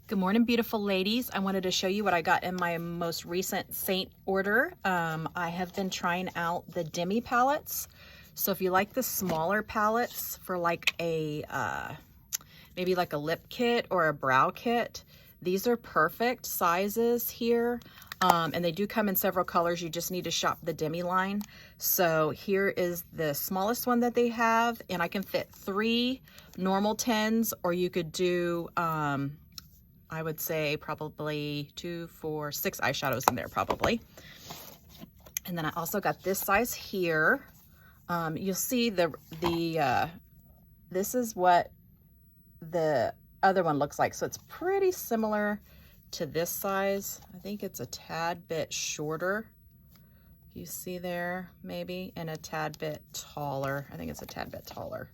Good morning, beautiful ladies. I wanted to show you what I got in my most recent Seint order. I have been trying out the Demi palettes. So if you like the smaller palettes for like a, maybe like a lip kit or a brow kit, these are perfect sizes here. And they do come in several colors. You just need to shop the Demi line. So here is the smallest one that they have, and I can fit 3 normal 10s, or you could do, I would say probably 2, 4, 6 eyeshadows in there probably. And then I also got this size here. You'll see this is what the other one looks like. So it's pretty similar to this size. I think it's a tad bit shorter. You see there maybe, and a tad bit taller. I think it's a tad bit taller.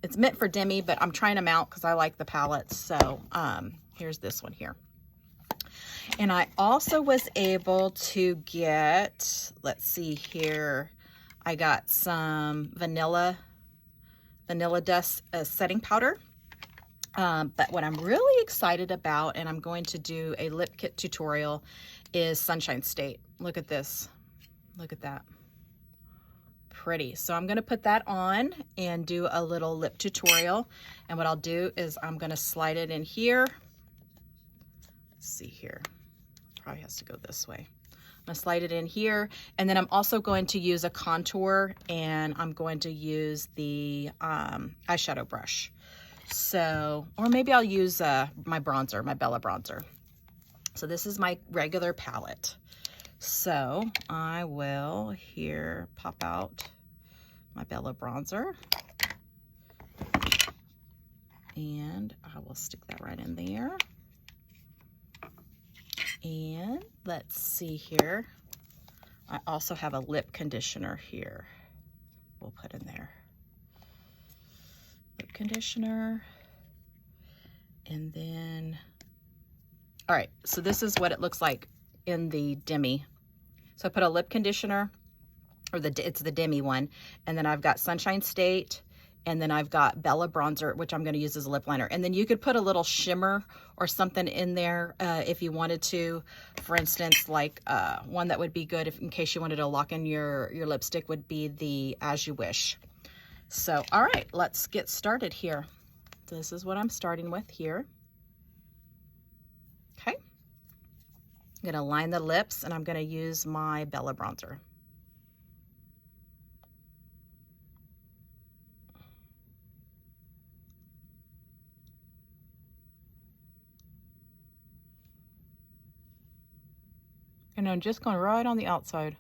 It's meant for Demi, but I'm trying them out because I like the palettes. So here's this one here. And I also was able to get, let's see here, I got some vanilla dust setting powder. But what I'm really excited about, and I'm going to do a lip kit tutorial, is Sunshine State. Look at this. Look at that. Pretty. So I'm going to put that on and do a little lip tutorial. And what I'll do is I'm going to slide it in here. Let's see here. Probably has to go this way. I'm going to slide it in here. And then I'm also going to use a contour, and I'm going to use the eyeshadow brush. So, or maybe I'll use my bronzer, my Bella bronzer. So this is my regular palette. So I will here pop out my Bella bronzer, and I will stick that right in there. And let's see here. I also have a lip conditioner here. We'll put in there. Lip conditioner. And then, all right, so this is what it looks like in the Demi. So I put a lip conditioner, or it's the Demi one, and then I've got Sunshine State, and then I've got Bella bronzer, which I'm going to use as a lip liner. And then you could put a little shimmer or something in there if you wanted to. For instance, like one that would be good in case you wanted to lock in your lipstick would be the As You Wish. So, all right, let's get started here. This is what I'm starting with here. Okay. I'm going to line the lips, and I'm going to use my Bella bronzer. And I'm just going right on the outside.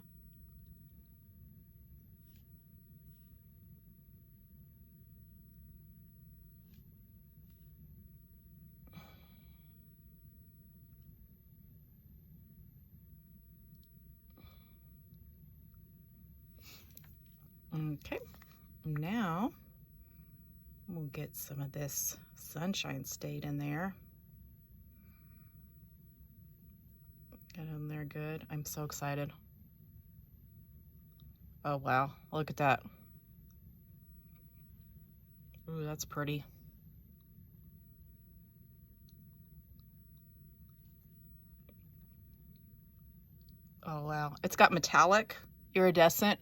Okay, now we'll get some of this Sunshine State in there. Get in there good. I'm so excited. Oh wow, look at that. Ooh, that's pretty. Oh wow, it's got metallic, iridescent.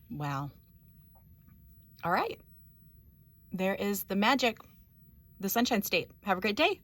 Wow. All right. There is the magic, the Sunshine State. Have a great day.